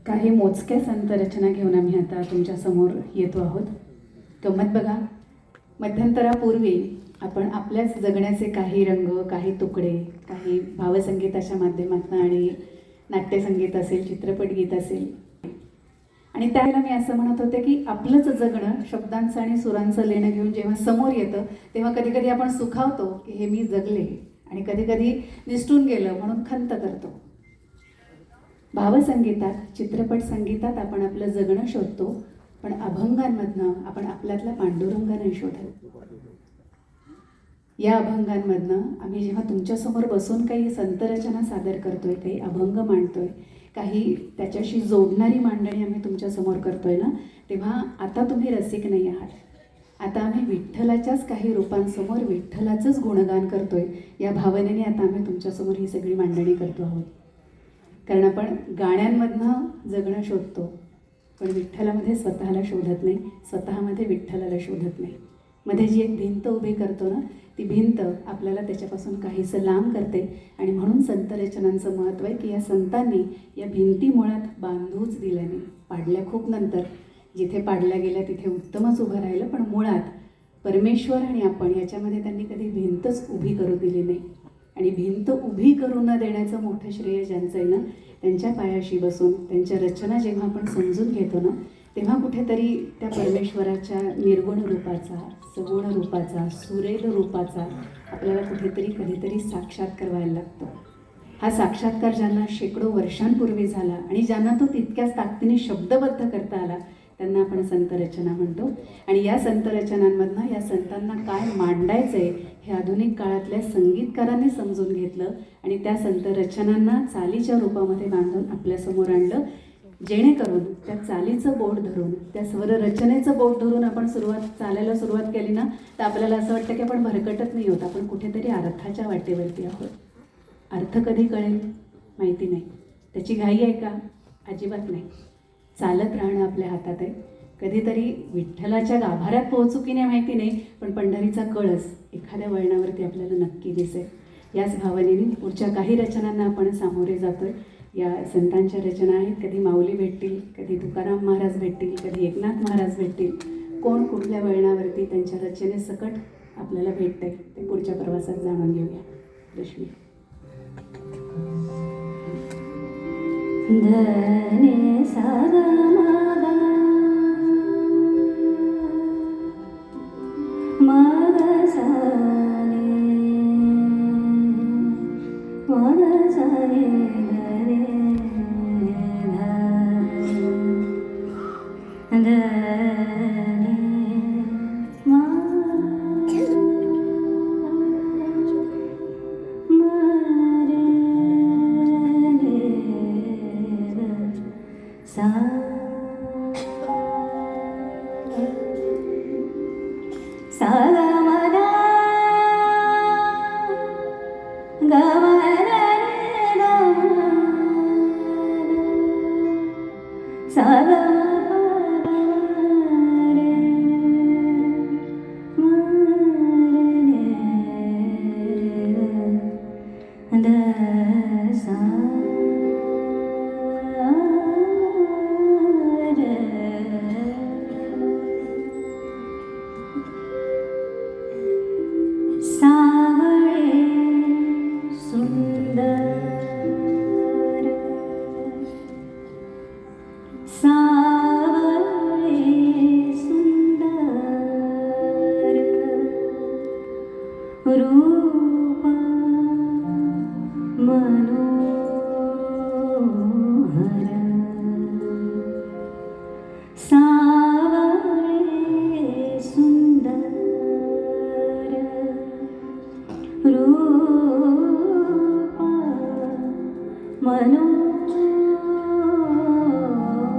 काही मोजक्या संतरचना घेऊन आम्ही आता तुमच्यासमोर येतो आहोत. गंमत बघा, मध्यंतरापूर्वी आपण आपल्याच जगण्याचे काही रंग, काही तुकडे, काही भावसंगीताच्या माध्यमातून आणि नाट्यसंगीत असेल, चित्रपट गीत असेल, आणि त्यावेळेला मी असं म्हणत होते की आपलंच जगणं शब्दांचं आणि सुरांचं लेणं घेऊन जेव्हा समोर येतं तेव्हा कधीकधी आपण सुखावतो की हे मी जगले, आणि कधीकधी निसटून गेलं म्हणून खंत करतो. भावसंगीतात, चित्रपट संगीतात आपण आपलं जगणं शोधतो, पण अभंगांमधनं आपण आपल्यातला पांडुरंग नाही शोधत. या अभंगांमधनं आम्ही जेव्हा तुमच्यासमोर बसून काही संतरचना सादर करतोय, काही अभंग मांडतोय, काही त्याच्याशी जोडणारी मांडणी आम्ही तुमच्यासमोर करतोय ना, तेव्हा आता तुम्ही रसिक नाही आहात. आता आम्ही विठ्ठलाच्याच काही रूपांसमोर विठ्ठलाचंच गुणगान करतोय या भावनेने आता आम्ही तुमच्यासमोर ही सगळी मांडणी करतो आहोत. कारण आपण गाण्यांमधनं जगणं शोधतो, पण विठ्ठलामध्ये स्वतःला शोधत नाही, स्वतःमध्ये विठ्ठलाला शोधत नाही. मध्ये जी एक भिंत उभी करतो ना, ती भिंत आपल्याला त्याच्यापासून काहीसं लांब करते. आणि म्हणून संतरचनांचं महत्त्व आहे की या संतांनी या भिंती मुळात बांधूच दिल्या नाही. पाडल्या खूप नंतर, जिथे पाडल्या गेल्या तिथे उत्तमच उभं राहिलं, पण मुळात परमेश्वर आणि आपण याच्यामध्ये त्यांनी कधी भिंतच उभी करू दिली नाही. आणि भिंत उभी करू न देण्याचं मोठं श्रेय ज्यांचं आहे ना, त्यांच्या पायाशी बसून त्यांच्या रचना जेव्हा आपण समजून घेतो ना, तेव्हा कुठेतरी त्या परमेश्वराच्या निर्गुण रूपाचा, सगुण रूपाचा, सुरेल रूपाचा आपल्याला कुठेतरी कधीतरी साक्षात्कार व्हायला लागतो. हा साक्षात्कार ज्यांना शेकडो वर्षांपूर्वी झाला आणि ज्यांना तो तितक्याच ताकदीने शब्दबद्ध करता आला, त्यांना आपण संतरचना म्हणतो. आणि या संतरचनांमधनं या संतांना काय मांडायचं आहे हे आधुनिक काळातल्या संगीतकारांनी समजून घेतलं आणि त्या संतरचनांना चालीच्या रूपामध्ये बांधून आपल्यासमोर आणलं, जेणेकरून त्या चालीचं बोट धरून, त्या स्वररचनेचं बोट धरून आपण चालायला सुरुवात केली ना, तर आपल्याला असं वाटतं की आपण भरकटत नाही होत, आपण कुठेतरी अर्थाच्या वाटेवरती आहोत. अर्थ कधी कळेल माहिती नाही, त्याची घाई आहे का? अजिबात नाही. चालत राहणं आपल्या हातात आहे. कधीतरी विठ्ठलाच्या गाभाऱ्यात पोहोचू की नाही माहिती नाही, पण पंढरीचा कळस एखाद्या वळणावरती आपल्याला नक्की दिसेल. याच भावनेने पुढच्या काही रचनांना आपण सामोरे जातोय. या संतांच्या रचना आहेत. कधी माऊली भेटतील, कधी तुकाराम महाराज भेटतील, कधी एकनाथ महाराज भेटतील. कोण कुठल्या वळणावरती त्यांच्या रचनेसकट आपल्याला भेटतंय ते पुढच्या प्रवासात जाणून घेऊया. रश्मी. धने सागा मागा मागा साने मागा साने धने धने सा सा ग रे म रे द सा रे सावळे सुंदर सावळे सुंदर रूप मनोहर सावळे सुंदर रूप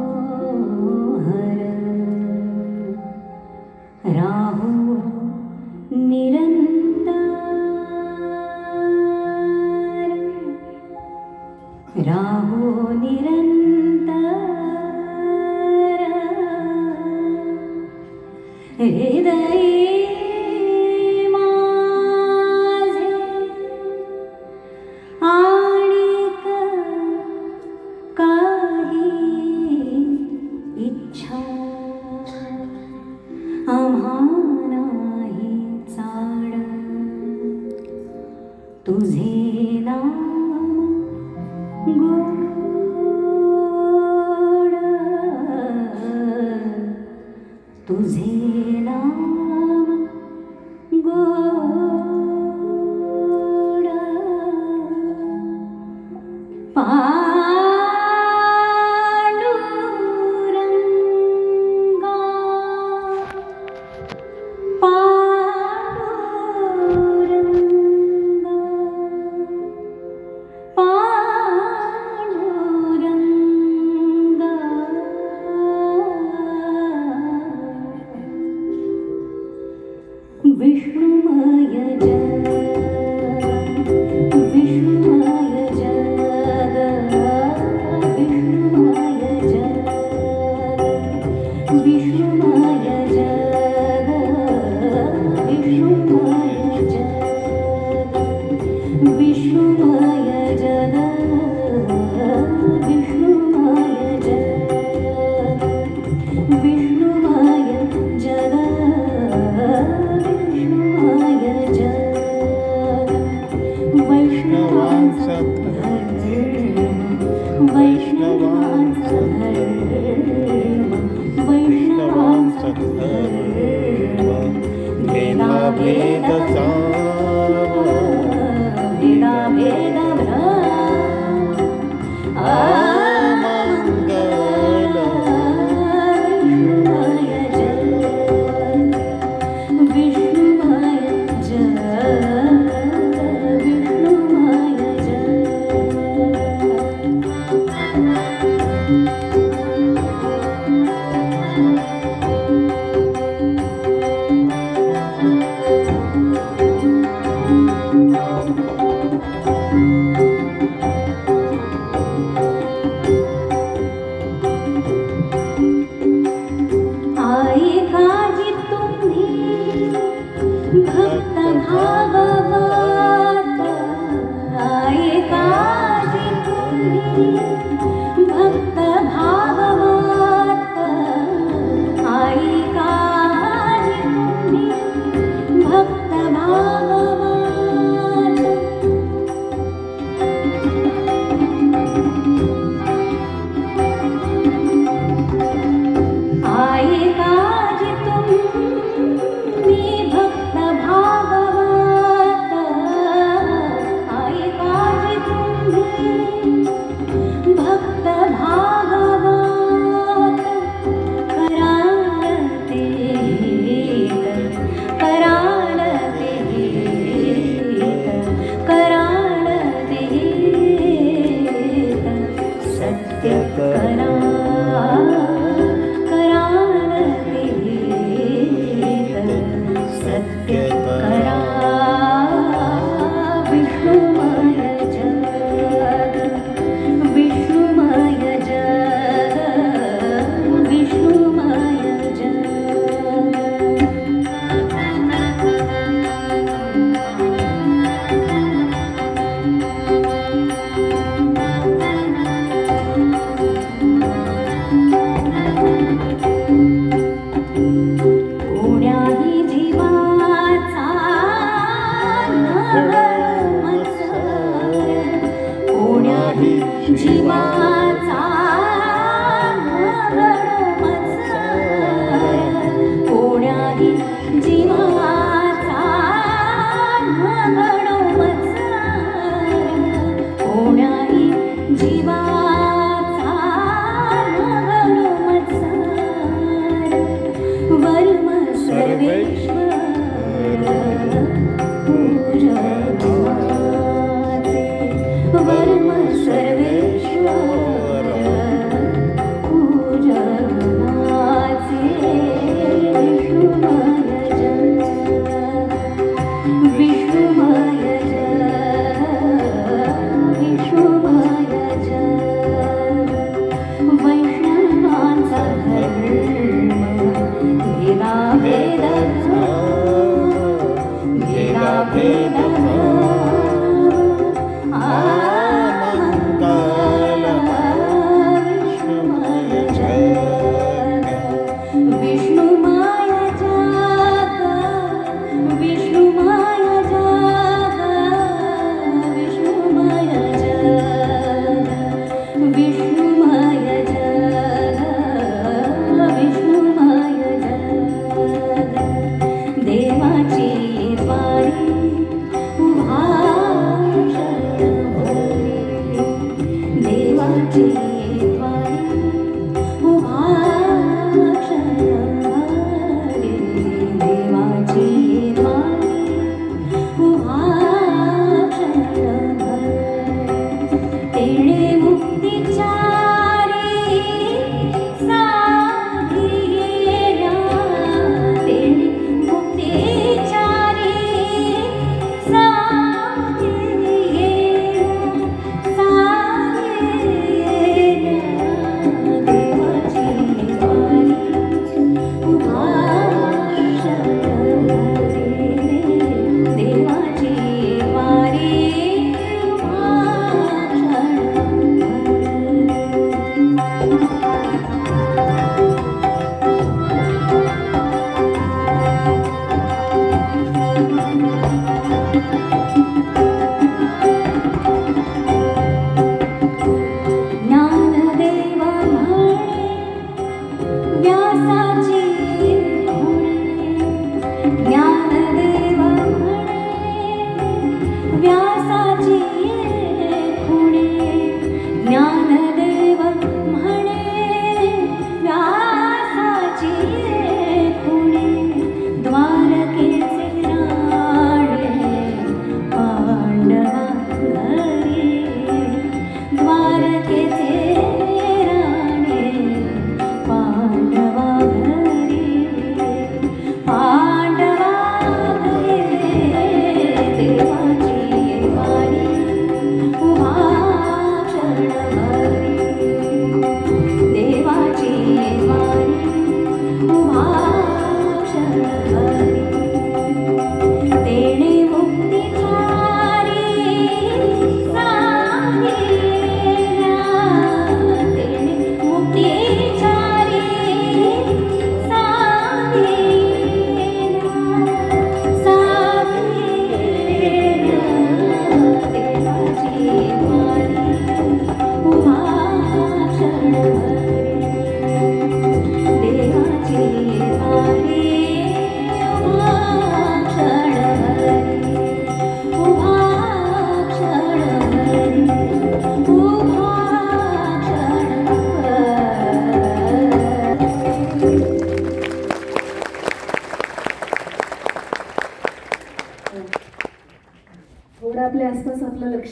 मनोहर राहु निरंतर राहु निरंतर हृदयी माझे आणिक काही इच्छा आम्हा नाही चाड तुझे नाम गोड तुझे नाम गोड पांडुरंगा पांडुरंगा पांडुरंगा विष्णुमय जग विष्णुमय जग विष्णुमय जग विष्णुमय जग विष्णुमय जग विष्णुमय जग विष्णुमय जग विष्णुमय जग विष्णुमय जग वैष्णवांचा धर्म वैष्णवांचा धर्म वैष्णवांचा धर्म भेदाभेद भेदाभेद मंगल विष्णुमय जग विष्णुमय जग विष्णुमय जग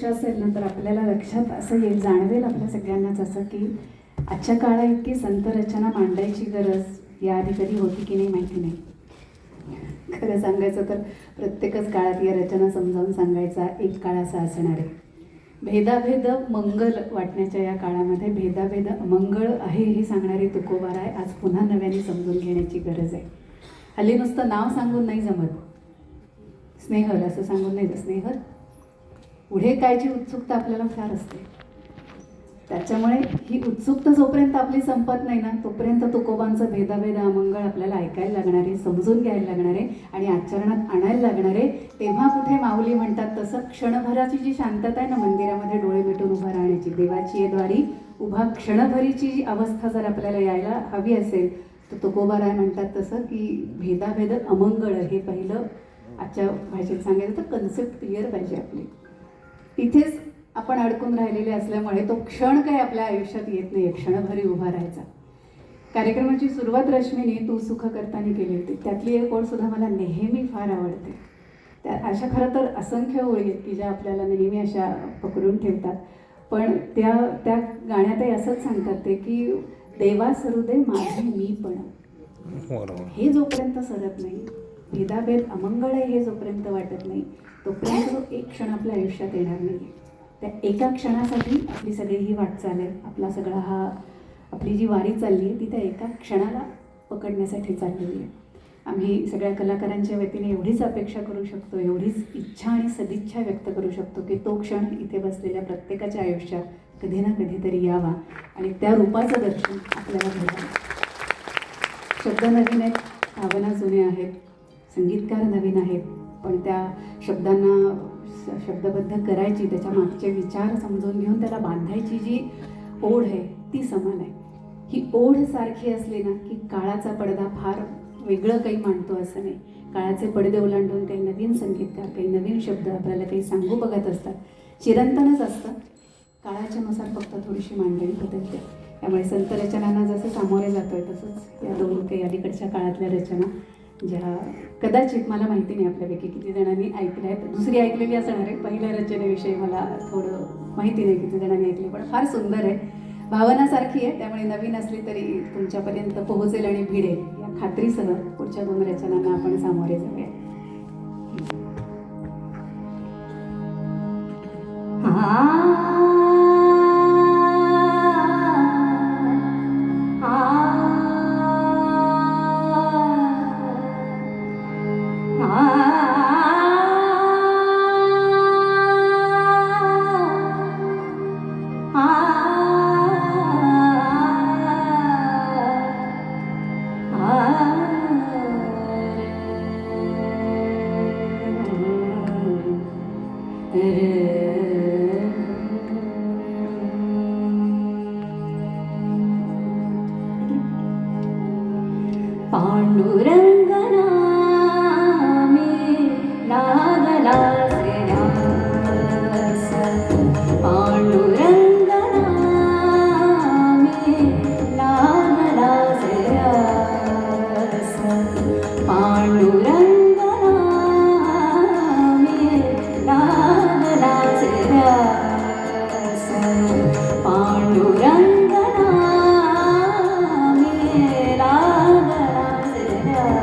लक्ष असेल ना तर आपल्याला लक्षात असं येईल, जाणवेल आपल्या सगळ्यांनाच असं की आजच्या काळात इतकी संत रचना मांडायची गरज याआधी कधी होती की नाही माहिती नाही. खरं सांगायचं तर प्रत्येकच काळात या रचना समजावून सांगायचा एक काळ असा असणार आहे. भेदाभेद मंगल वाटण्याच्या या काळामध्ये भेदाभेद अमंगळ आहे हे सांगणारी तुकोबार आहे. आज पुन्हा नव्याने समजून घेण्याची गरज आहे. हल्ली नुसतं नाव सांगून नाही जमत. स्नेहल असं सांगून नाही, स्नेहल पुढे कायची उत्सुकता आपल्याला फार असते. त्याच्यामुळे ही उत्सुकता जोपर्यंत आपली संपत नाही ना तोपर्यंत तुकोबांचं भेदाभेद अमंगळ आपल्याला ऐकायला लागणार आहे, समजून घ्यायला लागणार आहे आणि आचरणात आणायला लागणार आहे. तेव्हा कुठे माऊली म्हणतात तसं क्षणभराची जी शांतता आहे ना मंदिरामध्ये डोळे मिटून उभं राहण्याची, देवाची ये द्वारी उभा क्षणभरीची जी अवस्था जर आपल्याला यायला हवी असेल तर तुकोबाराय म्हणतात तसं की भेदाभेद अमंगळ हे पहिलं आजच्या भाषेत सांगायचं तर कन्सेप्ट क्लिअर पाहिजे आपली. तिथेच आपण अडकून राहिलेले असल्यामुळे तो क्षण काही आपल्या आयुष्यात येत नाही, क्षणभरी उभा राहायचा. कार्यक्रमाची सुरुवात रश्मीने तू सुख करताना केली होती. त्यातली एक ओळ सुद्धा मला नेहमी फार आवडते. त्या अशा खरं तर असंख्य ओळी आहेत की ज्या आपल्याला नेहमी अशा पकडून ठेवतात. पण त्या गाण्यातही असंच सांगतात ते की देवा सरू दे माझे मी पण, हे जोपर्यंत सरत नाही, भेदाभेद अमंगळ आहे हे जोपर्यंत वाटत नाही तोपर्यंत तो एक क्षण आपल्या आयुष्यात येणार नाही. त्या एका क्षणासाठी आपली सगळी ही वाटचाल आहे, आपला आपली जी वारी चालली आहे ती त्या एका क्षणाला पकडण्यासाठी चाललेली आहे. आम्ही सगळ्या कलाकारांच्या वतीने एवढीच अपेक्षा करू शकतो, एवढीच इच्छा आणि सदिच्छा व्यक्त करू शकतो की तो क्षण इथे बसलेल्या प्रत्येकाच्या आयुष्यात कधी ना कधीतरी यावा आणि त्या रूपाचं दर्शन आपल्याला घडावं. शब्द नवीन आहेत, भावना जुन्या आहेत, संगीतकार नवीन आहेत, पण त्या शब्दांना शब्दबद्ध करायची, त्याच्या मागचे विचार समजून घेऊन त्याला बांधायची जी ओढ आहे ती समान आहे. ही ओढ सारखी असली ना की काळाचा पडदा फार वेगळं काही मांडतो असं नाही. काळाचे पडदे ओलांडून काही नवीन संगीतकार, काही नवीन शब्द आपल्याला काही सांगू बघत असतात. चिरंतनच असतं, काळाच्यानुसार फक्त थोडीशी मांडणी बदलते. त्यामुळे संत रचनांना जसं सामोरे जातोय तसंच या दोन काही अलीकडच्या काळातल्या रचना ज्या कदाचित मला माहिती नाही आपल्यापैकी किती जणांनी ऐकल्या आहेत, दुसरी ऐकलेली असणार आहे. पहिल्या रचनेविषयी मला थोडं माहिती नाही किती जणांनी ऐकली, पण फार सुंदर आहे, भावनासारखी आहे. त्यामुळे नवीन असली तरी तुमच्यापर्यंत पोहोचेल आणि भिडेल या खात्रीसह पुढच्या दोन रचनांना आपण सामोरे जाऊया. पांडुरंग नामे लागला श्रेयास, पांडुरंग नामे लागला श्रेयास, पांडुरंग नामे लागला श्रेयास, पांडुरंग नामे लागला श्रेयास.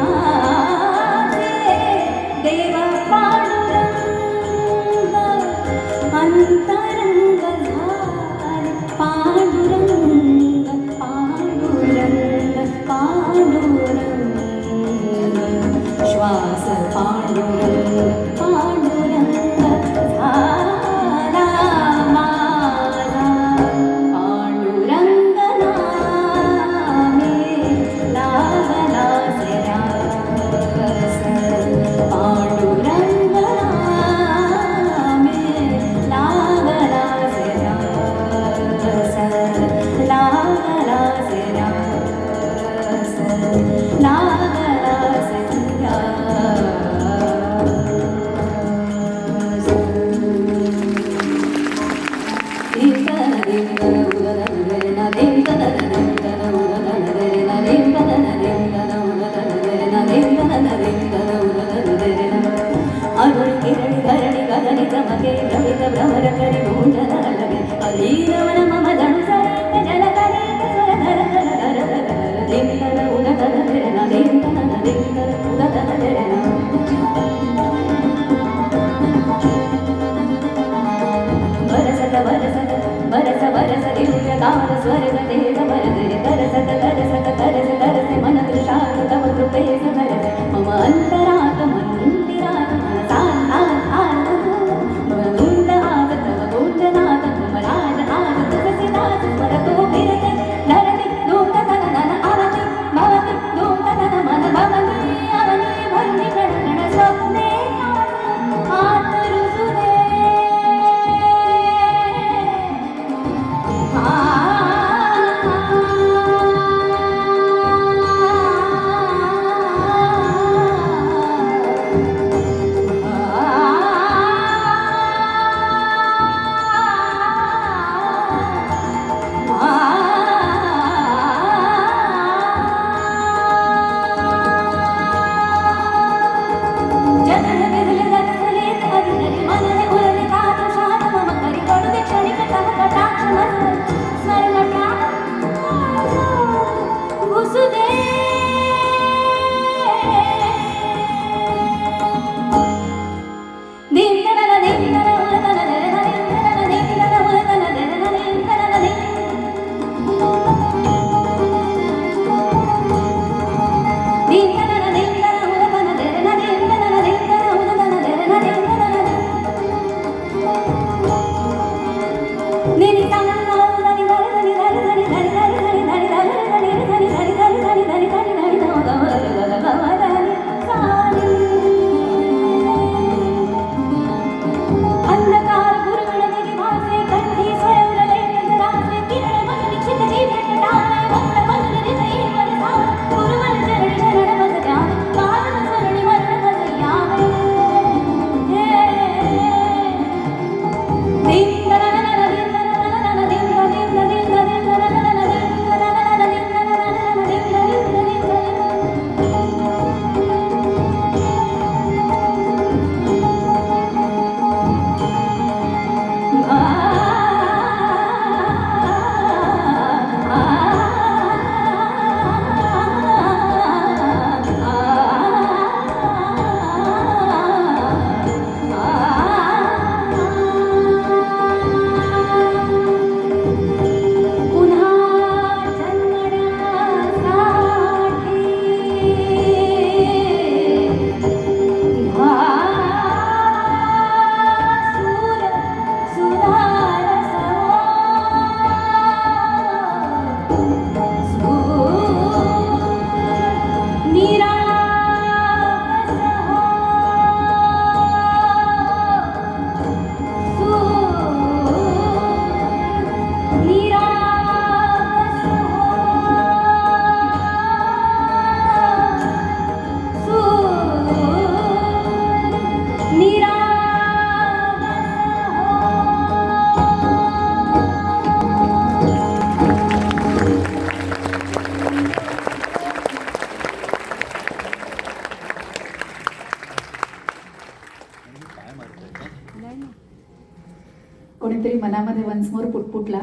कोणीतरी मनामध्ये वन्स मोर पुटपुटला,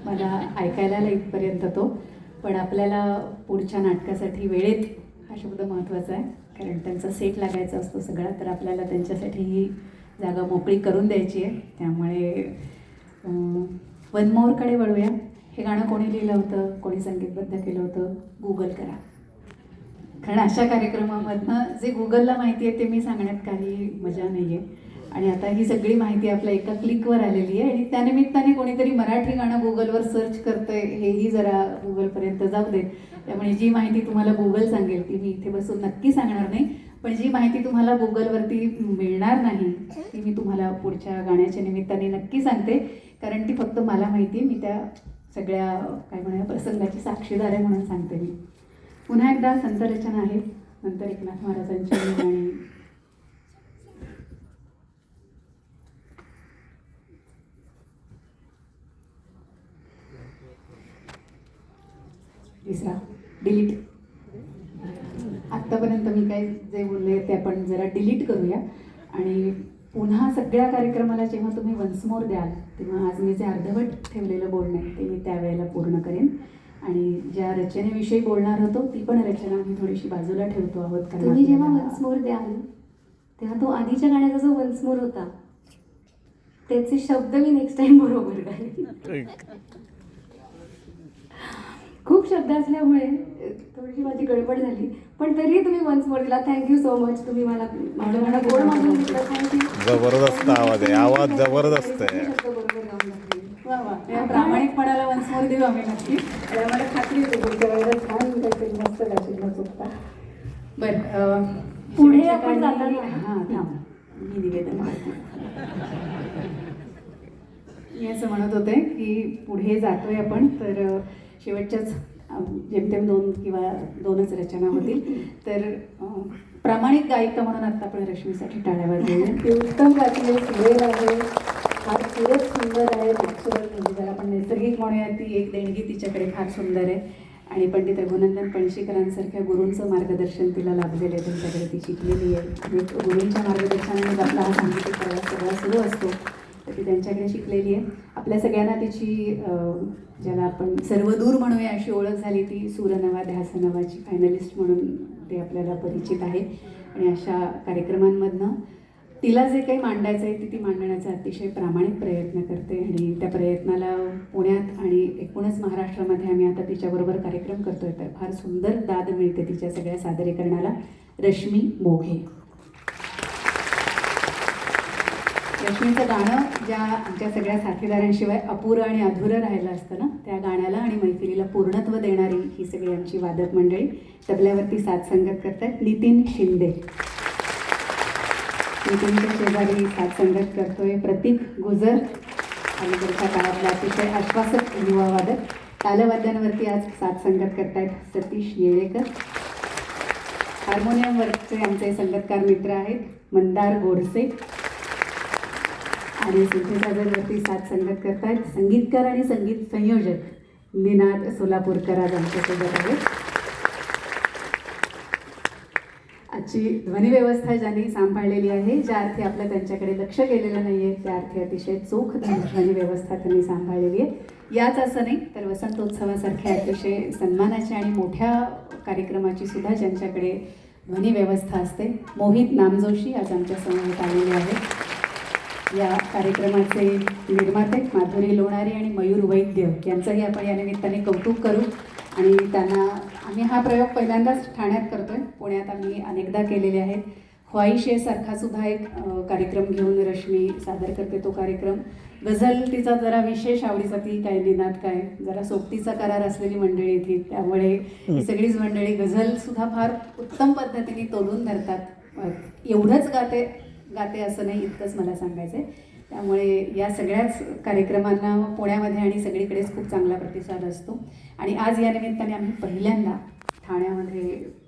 मला ऐकायला आला इथपर्यंत तो. पण आपल्याला पुढच्या नाटकासाठी वेळेत हा शब्द महत्त्वाचा आहे, कारण त्यांचा सेट लागायचा असतो सगळा, तर आपल्याला त्यांच्यासाठी ही जागा मोकळी करून द्यायची आहे. त्यामुळे वन मोरकडे वळूया. हे गाणं कोणी लिहिलं होतं, कोणी संगीतबद्ध केलं होतं, गुगल करा. कारण अशा कार्यक्रमामधनं जे गुगलला माहिती आहे ते मी सांगण्यात काही मजा नाही आहे. आणि आता ही सगळी माहिती आपल्या एका क्लिकवर आलेली आहे आणि त्यानिमित्ताने कोणीतरी मराठी गाणं गुगलवर सर्च करतंय हेही जरा गुगलपर्यंत जाऊ दे. त्यामुळे जी माहिती तुम्हाला गुगल सांगेल ती मी इथे बसून नक्की सांगणार नाही, पण जी माहिती तुम्हाला गुगलवरती मिळणार नाही ती मी तुम्हाला पुढच्या गाण्याच्या निमित्ताने नक्की सांगते, कारण ती फक्त मला माहिती आहे. मी त्या सगळ्या काय म्हणूया प्रसंगाची साक्षीदार आहे म्हणून सांगते मी. पुन्हा एकदा संतरचना आहे, नंतर एकनाथ महाराजांची आणि तिसरा डिलीट. आत्तापर्यंत मी काय जे बोलले ते आपण जरा डिलीट करूया आणि पुन्हा सगळ्या कार्यक्रमाला जेव्हा तुम्ही वन्स मोर द्याल तेव्हा आज मी जे अर्धवट ठेवलेलं बोलणं आहे ते मी त्यावेळेला पूर्ण करेन. आणि ज्या रचनेविषयी बोलणार होतो ती पण रचना आम्ही थोडीशी बाजूला ठेवतो आहोत. तुम्ही जेव्हा वन्स मोर द्याल तेव्हा तो आधीच्या गाण्याचा जो वन्स मोर होता त्याचे शब्द मी नेक्स्ट टाइम बरोबर गाईन. खूप शब्द असल्यामुळे थोडीशी माझी गडबड झाली, पण तरीही तुम्ही वन्स मोर दिला. Thank you so much. तुम्ही मला मला गोड मागून दिलं. थँक्यू. जबरदस्त आवाज आहे, आवाज जबरदस्त आहे. शब्द बरोबर गाऊन दाखवले. वा वा, या प्रामाणिकपणाला वन्स मोर देऊ आम्ही नक्की. आणि आम्हाला खात्री होती पुढच्या वेळेला छान काहीतरी मस्त गाशील न चुकता. बरं, पुढे आपण जाताना हां थांब, मी निवेदन करते. मी असं म्हणत होते की पुढे जातोय आपण, तर शेवटच्याच जेमतेम 2 किंवा 2च रचना होतील. तर प्रामाणिक गायिका म्हणून आत्ता आपण रश्मीसाठी टाळ्या वाजवूया. ती उत्तम गाते, सुरेल आहे, फार खूपच सुंदर आहे. नॅचरल म्हणजे जर आपण नैसर्गिक म्हणूया ती एक देणगी तिच्याकडे फार सुंदर आहे. आणि पंडित रघुनंदन पणशीकरांसारख्या गुरूंचं मार्गदर्शन तिला लाभलेलं आहे, त्यांच्याकडे ती शिकलेली आहे. आणि गुरूंच्या मार्गदर्शनाने आपला हा सांगीतिक प्रवास सगळा सुरू असतो, तर ती त्यांच्याकडे शिकलेली आहे. आपल्या सगळ्यांना तिची ज्याला आपण सर्वदूर म्हणूया अशी ओळख झाली ती सूरनवा ध्यास नवाची फायनलिस्ट म्हणून ते आपल्याला परिचित आहे. आणि अशा कार्यक्रमांमधनं तिला जे काही मांडायचं आहे ती मांडण्याचा अतिशय प्रामाणिक प्रयत्न करते. आणि त्या प्रयत्नाला पुण्यात आणि एकूणच महाराष्ट्रामध्ये आम्ही आता तिच्याबरोबर कार्यक्रम करतोय, तर फार सुंदर दाद मिळते तिच्या सगळ्या सादरीकरणाला. रश्मी मोघे. रश्मीचं गाणं ज्या आमच्या सगळ्या साथीदारांशिवाय अपुरं आणि अधुरं राहिलं असतं ना, त्या गाण्याला आणि मैफिलीला पूर्णत्व देणारी ही सगळी आमची वादक मंडळी. तबल्यावरती साथ संगत करतायत नितीन शिंदे. नितीनच्या शेजारी साथ संगत करतोय प्रतीक गुजर, अलीकडच्या काळातला अतिशय आश्वासक युवा वादक. तालवाद्यांवरती आज साथ संगत करतायत सतीश येळेकर. हार्मोनियमवरचे आमचे संगतकार मित्र आहेत मंदार गोडसे. आणि सिंथेसायझरवरती साथ संगत करतायत संगीतकार आणि संगीत संयोजक निनाद सोलापूरकर आज आमच्यासोबत आहेत. आजची ध्वनिव्यवस्था ज्यांनी सांभाळलेली आहे, ज्या अर्थी आपलं त्यांच्याकडे लक्ष गेलेलं नाही आहे त्या अर्थी अतिशय चोख ध्वनिव्यवस्था त्यांनी सांभाळलेली आहे. याच असं नाही तर वसंतोत्सवासारख्या अतिशय सन्मानाच्या आणि मोठ्या कार्यक्रमाची सुद्धा ज्यांच्याकडे ध्वनिव्यवस्था असते, मोहित नामजोशी आज आमच्या समोर आलेले आहेत. या कार्यक्रमाचे निर्माते माधुरी लोणारी आणि मयूर वैद्य यांचंही आपण या निमित्ताने कौतुक करू. आणि त्यांना आम्ही हा प्रयोग पहिल्यांदाच ठाण्यात करतोय, पुण्यात आम्ही अनेकदा केलेले आहेत. ख्वाहिशे सारखा सुद्धा एक कार्यक्रम घेऊन रश्मी सादर करते. तो कार्यक्रम गझल तिचा जरा विशेष आवडीचा, ती काय निनाद काय जरा सोबतीचा करार असलेली मंडळी ती, त्यामुळे ही सगळीच मंडळी गझलसुद्धा फार उत्तम पद्धतीने तोलून धरतात. एवढंच गाते असं नाही, इतकंच मला सांगायचं आहे. त्यामुळे या सगळ्याच कार्यक्रमांना पुण्यामध्ये आणि सगळीकडेच खूप चांगला प्रतिसाद असतो. आणि आज या निमित्ताने आम्ही पहिल्यांदा ठाण्यामध्ये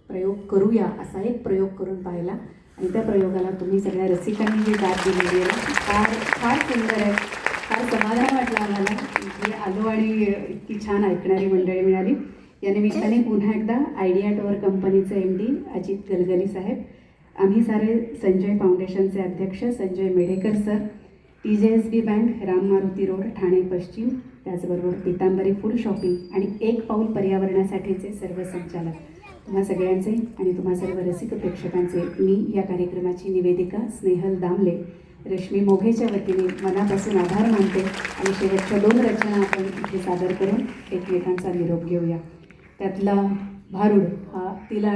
प्रयोग करूया असा एक प्रयोग करून पाहिला. आणि त्या प्रयोगाला तुम्ही सगळ्या रसिकांनी जी दाद दिलेली आहे फार फार सुंदर आहे. फार समाधान वाटलं आम्हाला की आलो आणि इतकी छान ऐकणारी मंडळी मिळाली. या निमित्ताने पुन्हा एकदा आयडिया टॉवर कंपनीचे MD अजित गलगली साहेब, आम्ही सारे संजय फाउंडेशनचे अध्यक्ष Sanjay Medhekar sir, TJSB bank, Ram Maruti road, Thane पश्चिम, त्याचबरोबर पितांबरी फूड शॉपिंग आणि एक पाऊल पर्यावरणासाठीचे सर्व संचालक, तुम्हा सगळ्यांचे आणि तुम्हा सर्व रसिक प्रेक्षकांचे मी या कार्यक्रमाची निवेदिका स्नेहल दामले रश्मी मोघेच्या वतीने मनापासून आभार मानते आणि शेवटच्या 2 रचना आपण इथे सादर करून एकमेकांचा निरोप घेऊया. त्यातला भारूड हा तिला